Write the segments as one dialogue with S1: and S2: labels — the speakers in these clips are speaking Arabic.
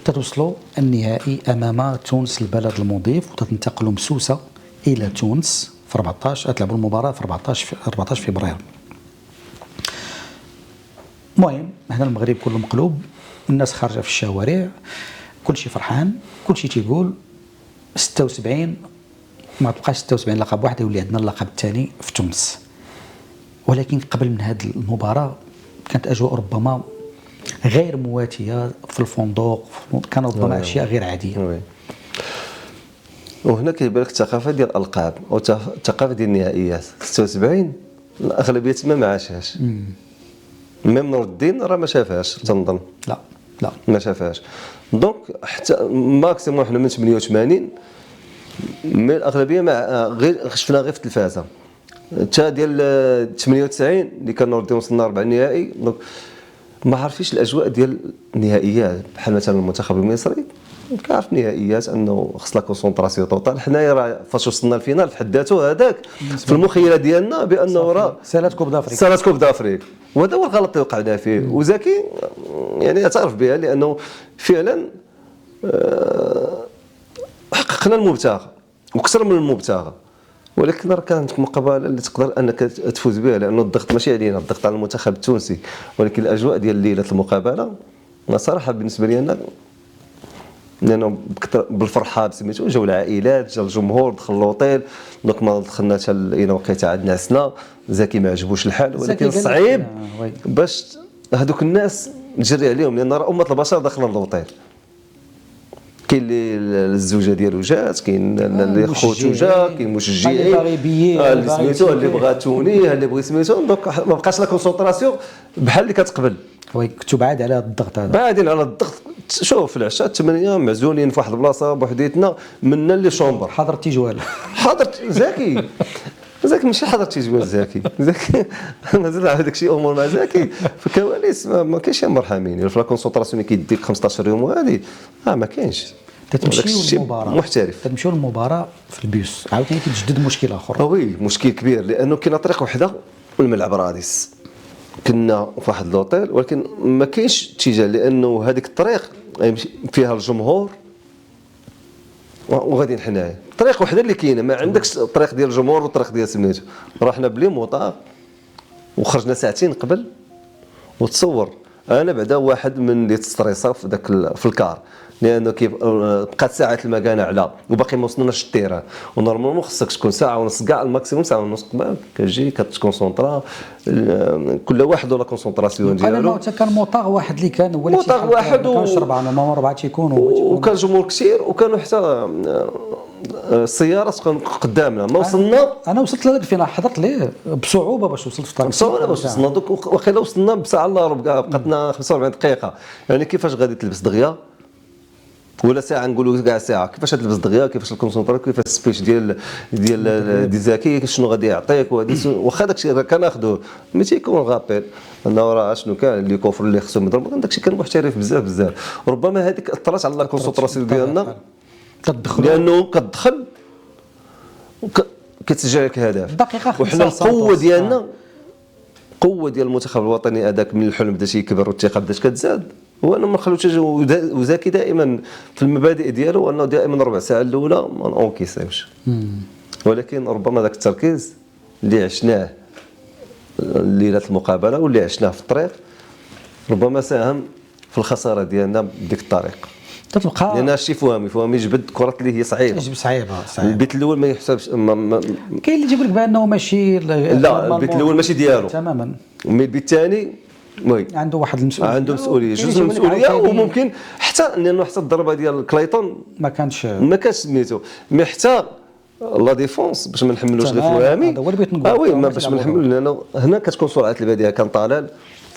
S1: تتوصلوا النهائي امام تونس البلد المضيف، وتنتقلوا مسوسه الى تونس في 14، تلعبوا المباراه في 14 فبراير. المهم هنا المغرب كله مقلوب، الناس خارجه في الشوارع، كل شيء فرحان، كل شيء تيقول 76 ما تبقاش 76 لقب واحد، يولي عندنا اللقب الثاني في تونس. ولكن قبل من هذه المباراه كانت اجواء ربما غير مواتيه في الفندق، كان ربما اشياء غير عاديه.
S2: وهنا كيبان لك الثقافه ديال الالقاب او الثقافه ديال النهائيات. 76 الاغلبيه ما عاشهاش، ميم نور الدين راه ما شافهاش تنظن.
S1: لا
S2: ما شافهاش. دونك حتى ماكسيموم حنا من 88 مي الاغلبيه ما غير شفنا غير في التلفازه. حتى ديال 98 اللي كان نور الدين وصلنا ربع النهائي، دونك ما عارفيش الاجواء ديال النهائيات. بحال مثلا المنتخب المصري كنعرف نهائيات انه خص لا كونسونطراسيون طوطال. حنايا راه فاش وصلنا الفينال في حد ذاته هذاك في المخيله ديالنا بانه راه
S1: سالات كوب
S2: دافريك، وهذا هو الغلط اللي وقعنا فيه. وزكي يعني اعترف بها لانه فعلا حققنا المبتغى وكثر من المبتغى، ولكن راه كانت مقابله اللي تقدر انك تفوز بها، لانه الضغط ماشي علينا، الضغط على المنتخب التونسي. ولكن الاجواء ديال ليله المقابله صراحه بالنسبه لي انا، لانه بالفرحه سميتو، جاو العائلات، جا الجمهور، دخل لوطيل. دونك ما دخلنا حتى الى وقيته عاد نعسنا. زكي ما عجبوش الحال، ولكن صعيب باش هذوك الناس تجري عليهم، لان راه امه البشر داخله لوطيل. كاين اللي الزوجه ديالو جات، كاين اللي خوتو جا، كاين مشجعين اللي سميتو، اللي بغا توني، اللي بغى سميتو. دونك ما بقاش لا كونسونطراسيون بحال اللي كتقبل.
S1: كنتو بعاد على الضغط هذا،
S2: بعادين على الضغط. شوف في العشاء 8 معزولين في واحد البلاصه بوحديتنا، منا اللي شومبر
S1: حضرتي جوال
S2: حضرت زكي ماشي حضرتي جوال زكي مازال هذاك الشيء امور مع زكي في الكواليس ما كاينش مرحمين. في لا كونسونطراسيون اللي كيديك 15 يوم وهذه ما كاينش.
S1: تتمشيو للمباراه
S2: محترف،
S1: تمشيو للمباراه في البيوس، عاوتاني كيتجدد مشكل اخر.
S2: وي مشكل كبير، لانه كاينه طريق وحده والملعب راديس. كنا في واحد لوطيل ولكن ما كاينش اتجاه، لانه هذيك الطريق فيها الجمهور وغاديين حنايا. طريق وحده اللي كاينه، ما عندكش الطريق ديال الجمهور والطريق ديال سميتو. رحنا بلي موطا وخرجنا ساعتين قبل. وتصور انا بعدا واحد من اللي تستريصا في داك في الكار، لانه كيف بقات ساعه المكانه على وباقي ما وصلناش التيران. ونورمالمون خصك تكون ساعه ونص كاع، الماكسيموم ساعه ونص قبل كتجي كتكونسونطرا. كل واحد ولا كونسونطراسيون ديالو.
S1: انا حتى كان موطاغ واحد اللي كان هو
S2: موطاغ واحد
S1: كانش اربعه تيكونوا،
S2: وكان جمهور كثير، وكانوا حتى السيارات كانوا قدامنا. ما وصلنا،
S1: انا وصلت لهذاك الفينال، حضرت ليه بصعوبه باش وصلت في الطريق.
S2: بصعوبه باش وصلنا. دوك واخيلا وصلنا بساعه الا ربع، بقاتنا 45 دقيقه. يعني كيفاش غادي تلبس دغيا ولا ساعه، نقولوا كاع ساعه، كيفاش تلبس دغيا، كيفاش الكونسونطرا، كيفاش السبيتش ديال زكي شنو غادي يعطيك. واخا داكشي كناخذوه ملي تيكون غابيل انه راه شنو كان اللي كفر اللي خصهم يضربوا، داكشي كان محترف بزاف. ربما هذيك اثرت على الكونسونطراسيون ديالنا، لانه كتدخل كتسجل لك هدف
S1: دقيقه.
S2: وحنا القوه ديالنا، القوه ديال المنتخب الوطني هذاك من الحلم بدا يكبر والثقه بدات كتزاد. هو انا ما خلوتش. وزكي دائما في المبادئ ديالو انه دائما ربع ساعه الاولى ما اونكيسيوش. ولكن ربما ذاك التركيز اللي عشناه ليله المقابله واللي عشناه في الطريق ربما ساهم في الخساره ديالنا بديك الطريق.
S1: تتلقى
S2: لان هادشي فهمي جبد كرات اللي هي صعيبه.
S1: صعيبه.
S2: البيت الاول ما يحسبش.
S1: كاين اللي يجيب لك بانه ماشي.
S2: لا البيت الاول ماشي ديالو
S1: تماما.
S2: مي البيت الثاني وي
S1: عنده واحد المسؤوليه،
S2: عنده مسؤوليه، جزء من المسؤوليه. وممكن حتى لانه حتى الضربه ديال كلايتون
S1: ما كانش
S2: سميتو، مي حتى لا ديفونس باش ما نحملوش لي فهامي.
S1: هذا هو اللي بغيت نقول.
S2: وي ما باش ما نحملوا، لانه هنا كتكون سرعه البديهه كان طلال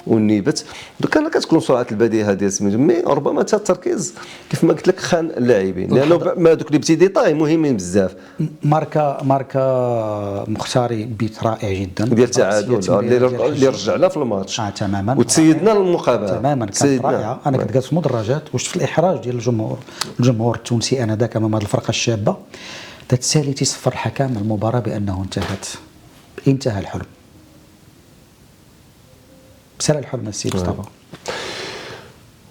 S2: والنيبت. دوك انا كتكون سرعه البديهه ديال سميتو، مي ربما حتى التركيز كيف ما قلت لك خان اللاعبين، لانه ما دوك لي بتي ديتاي مهمين بزاف.
S1: ماركا مختاري بيت رائع جدا
S2: ديال التعادل اللي رجعنا في الماتش
S1: تماما،
S2: وتسيدنا المقابله
S1: تماما. كانت رائعه. انا كنت جالس في المدرجات وشفت الاحراج ديال الجمهور التونسي انذاك امام هذه الفرقه الشابه. تتسالي تصفر الحكم المباراه بانه انتهى الحلم. سال الحلم السيد مصطفى.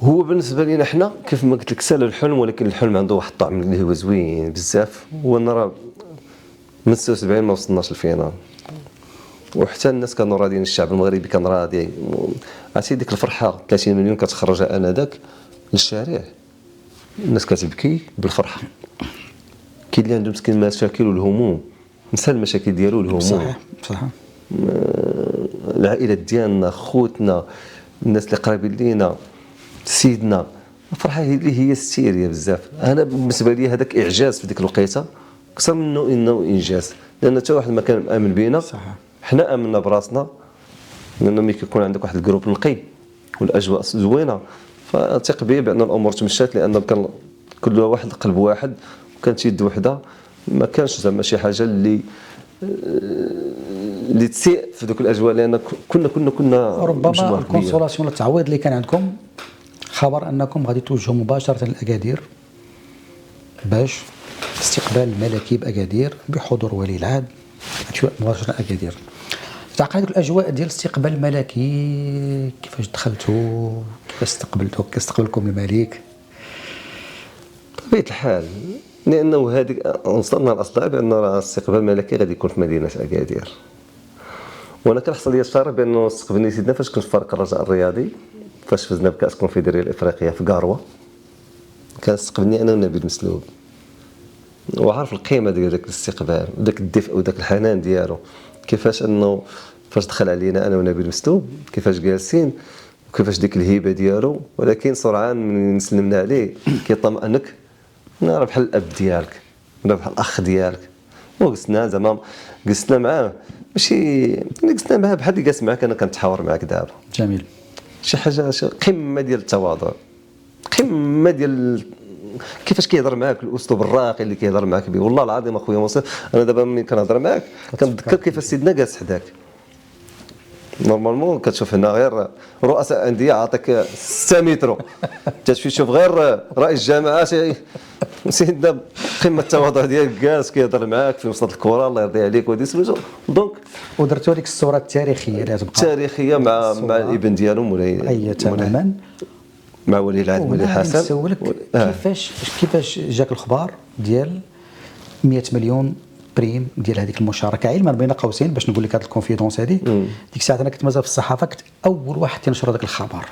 S2: هو بالنسبه لينا حنا كيف ما قلت لك سال الحلم، ولكن الحلم عنده واحد الطعم اللي هو زوين بزاف. هو انا راه من 76 ما وصلناش للفينال، وحتى الناس كانوا راضيين، الشعب المغربي كان راضي. عرفتي ديك الفرحه 30 مليون كتخرجها انذاك للشارع، الناس كتبكي بالفرحه. كاين اللي عنده مسكين مشاكل والهموم، نسى المشاكل ديالو والهموم.
S1: صحيح صحيح.
S2: العائلات ديالنا، خوتنا، الناس اللي قريبين لينا، سيدنا، الفرحه هي السيريه بزاف. انا بالنسبه لي هذاك اعجاز في ديك الوقيته اكثر منه انه انجاز، لان حتى واحد ما كان مامن بينا.
S1: صحيح.
S2: حنا امنا براسنا، لان ملي كيكون عندك واحد الجروب نقي والاجواء زوينه فثق بي بان الامور تمشات، لان كان كل واحد قلب واحد وكانت يد وحده. ما كانش زعما شي حاجه اللي تسيء في ذوك الاجواء، لان كنا
S1: ربما الكونسولاسيون التعويض اللي كان عندكم خبر انكم غادي توجهوا مباشره لاكادير باش استقبال الملكي باكادير بحضور ولي العهد مباشره اكادير. تعقل هذيك الاجواء ديال استقبال الملكي، كيفاش دخلتوا، كيفاش استقبلكم الملك؟
S2: بطبيعه الحال، لانه هذيك وصلنا الاصداء بان راه الاستقبال الملكي غادي يكون في مدينه اكادير. وانا كنحصل لي الشرف بانه استقبلني سيدنا فاش كنت في فريق الرجاء الرياضي، فاش فزنا بكاس الكونفدراليه الافريقيه في كاروه. كان استقبلني انا ونبيل مسلوب، وعارف القيمه ديال ذاك الاستقبال وداك الدفء وداك الحنان ديالو. كيفاش انه فاش دخل علينا انا ونبيل مسلوب كيفاش جالسين وكيفاش ديك الهيبه ديالو، ولكن سرعان من سلمنا عليه كيطمئنك، راه بحال الاب ديالك ولا بحال الاخ ديالك. وجلسنا زعما جلسنا معاه، ماشي جلسنا معاه بحال اللي جالس معاك انا كنتحاور معاك دابا.
S1: جميل.
S2: شي حاجه قمه ديال التواضع، قمه ديال كيفاش كيهضر معاك، الاسلوب الراقي اللي كيهضر معاك به. والله العظيم اخويا مصطفى، انا دابا ملي كنهضر معاك كنتذكر كيفاش سيدنا جالس حداك. نورمالمون كتشوف هنا غير رؤساء انديه عاطيك 6 متر، تمشي تشوف غير رئيس جامعه سيدنا قمه التواضع ديالك جالس كيهضر معاك في وسط الكره، الله يرضي عليك ودي سميتو. دونك
S1: ودرتوا هذيك الصوره التاريخيه اللي تبقى
S2: التاريخيه مع الابن ديالو مولاي
S1: تماما
S2: مع ولي العهد مولاي حسن.
S1: نسولك كيفاش جاك الخبر ديال 100 مليون بريم ديال هذيك المشاركه، علما بين قوسين باش نقول لك هذه الكونفيدونس هذه. ديك الساعه انا كنت مازال في الصحافه، كنت اول واحد تنشر هذاك الخبر،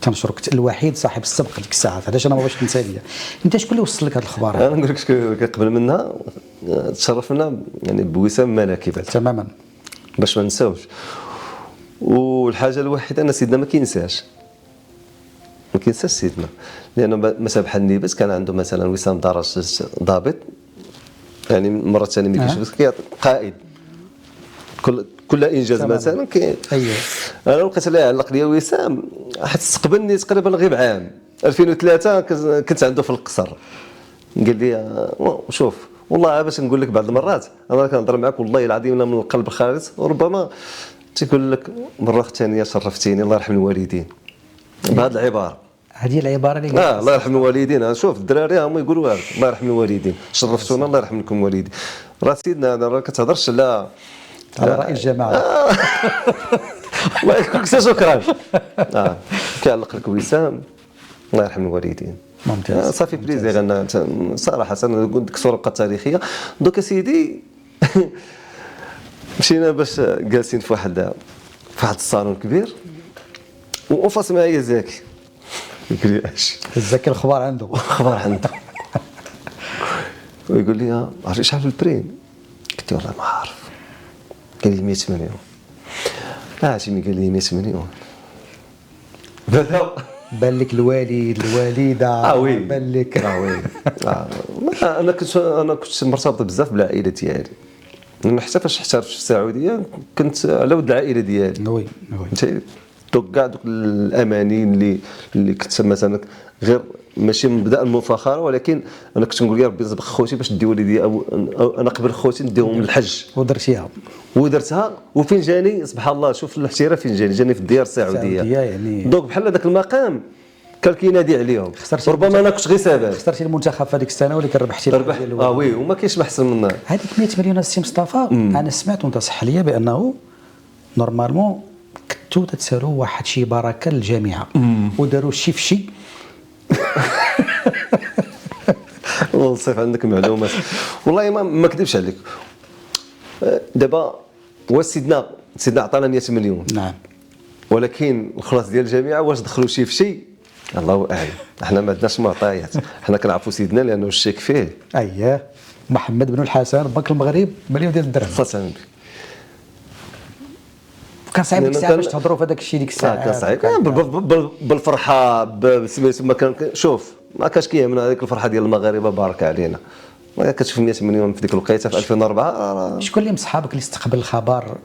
S1: تنشر، كنت الوحيد صاحب السبق ديك الساعه. علاش انا ما بغيتش ننسى ليا. انت شكون اللي وصل لك هذا الخبر؟
S2: انا نقول لك قبل منها تشرفنا يعني بوسام ملكي بعد
S1: تماما
S2: باش ما نساوش. والحاجه الوحيده ان سيدنا ما كينساش سيدنا، لانه مثلا بحال النيبت كان عنده مثلا وسام درج ضابط، يعني مره ثانيه ملي كيشوف قائد كل انجاز مثلا
S1: ايوه.
S2: انا لقيت اللي علق لي وسام، حيت استقبلني تقريبا غير بعام 2003 كنت عنده في القصر. قال لي شوف والله باش نقول لك بعض المرات انا كنهضر معك والله العظيم من القلب الخالص، وربما تيقول لك مره ثانيه شرفتيني الله يرحم الوالدين بهذه العباره.
S1: هذه العباره اللي
S2: الله يرحم الوالدين. شوف الدراري هما يقولوا هذا الله يرحم الوالدين، شرفتونا الله يرحم لكم الوالدين. راه سيدنا راه كتهضرش على
S1: رئيس الجماعه.
S2: الله يكون شكرا. كيعلق لك وسام الله يرحم الوالدين.
S1: ممتاز.
S2: صافي بليزير انا صراحه انا نقول ديك الصوره بقات تاريخيه. دوك سيدي مشينا باش جالسين في واحد الصالون كبير، وقفص معايا زكي يقول لي اش
S1: زكي الخبر عنده
S2: ويقول لي عرفتي شحال في البريم؟ قلت له والله ما عارف. قال لي 100 مليون. عرفتي ملي قال لي 100 مليون
S1: بان لك الوالده
S2: وي
S1: بان لك
S2: وي. انا كنت مرتبط بزاف بالعائله ديالي، لأن حتى فاش احترفت في السعوديه كنت على ود العائله ديالي.
S1: وي
S2: دوك كاع دوك الاماني اللي كنت مثلا غير ماشي من بدا المفاخره، ولكن انا كنت نقول يا ربي نسبق خوتي باش ندي وليدي انا قبل خوتي نديهم للحج، ودرتها. وفين جاني سبحان الله، شوف الاحتراف فين جاني في الديار السعوديه
S1: يعني.
S2: دوك بحال هذاك المقام كان كينادي عليهم. ربما انا كنت غير سبب.
S1: خسرتي المنتخب في هذيك السنه ولكن ربحتي
S2: وي، وما كاينش ما احسن منها.
S1: هذيك 100 مليون السي مصطفى. انا سمعت وانت صح ليا بانه نورمالمون كنتو تتسالوا واحد شي بركه للجامعه وداروا شي في شي
S2: ونصيف عندك معلومات. والله ما كذبش عليك. دابا هو سيدنا عطانا 100 مليون،
S1: نعم،
S2: ولكن الخلاص ديال الجامعه واش دخلوا شي في شيء الله اعلم. احنا ما عندناش معطيات، حنا كنعرفوا سيدنا لانه الشيك فيه.
S1: اييه، محمد بن الحسن بنك المغرب مليون ديال الدرهم.
S2: خاصة
S1: كان صعيب ديك الساعه باش تهضروا في هذاك الشيء ديك الساعه.
S2: كان صعيب بالفرحه بسميتو. ما كان شوف ما كانش كيهمنا هذيك الفرحه ديال المغاربه بارك علينا. ما كتشوف 100 مليون في ديك الوقيته في 2004.
S1: شكون اللي من صحابك اللي استقبل الخبر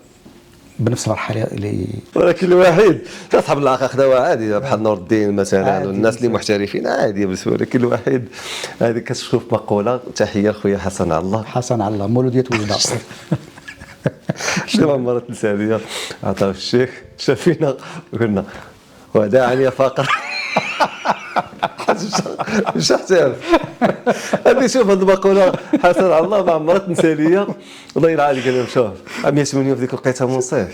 S1: بنفس الفرحه اللي
S2: ولكن الوحيد اصحاب الاخ خداوها عادي بحال نور الدين مثلا والناس اللي محترفين عادي، بس ولكن الوحيد هذه كتشوف مقوله تحيه لخويا حسن الله.
S1: حسن الله مولوديه وجده.
S2: شنو مرة تنساليه عطاو الشيخ شافينا وقلنا وداعني يا فقر. مش تعرف هذه. شوف هذه المقولة حسن الله ما عمرها تنسى ليا. الله يرعى عليك. قال شوف 100 مليون في ديك الوقيته منصف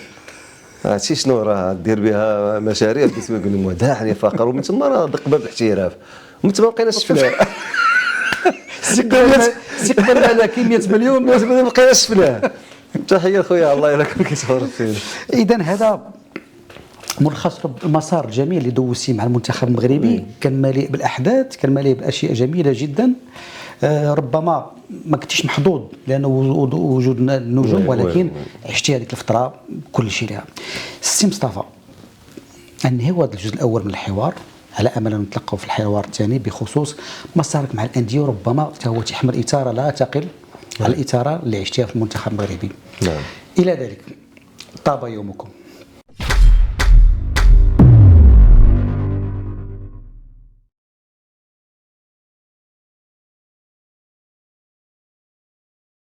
S2: هادشي شنو راه دير بها مشاريع. كيسمى يقول لهم وداعني يا فقر، ومن تما راه دق باب الاحتراف ومن تما بقينا شفناه.
S1: استقبل على 100 مليون
S2: ما بقيناش شفناه. تحيه خويا الله الا كان كيتفرج فينا.
S1: اذا هذا ملخص المسار الجميل اللي دوزتي مع المنتخب المغربي. كان مليء بالاحداث، كان مليء باشياء جميله جدا. ربما ما كنتيش محظوظ لانه وجود النجوم، ولكن عشتي هذيك الفتره كل شيء لها. سي مصطفى، انهي هذا الجزء الاول من الحوار على امل ان نتلقاو في الحوار الثاني بخصوص مسارك مع الانديه، وربما هو تحمل اثاره لا تقل على الاثاره اللي عشتيها في المنتخب المغربي.
S2: نعم.
S1: الى ذلك طاب يومكم.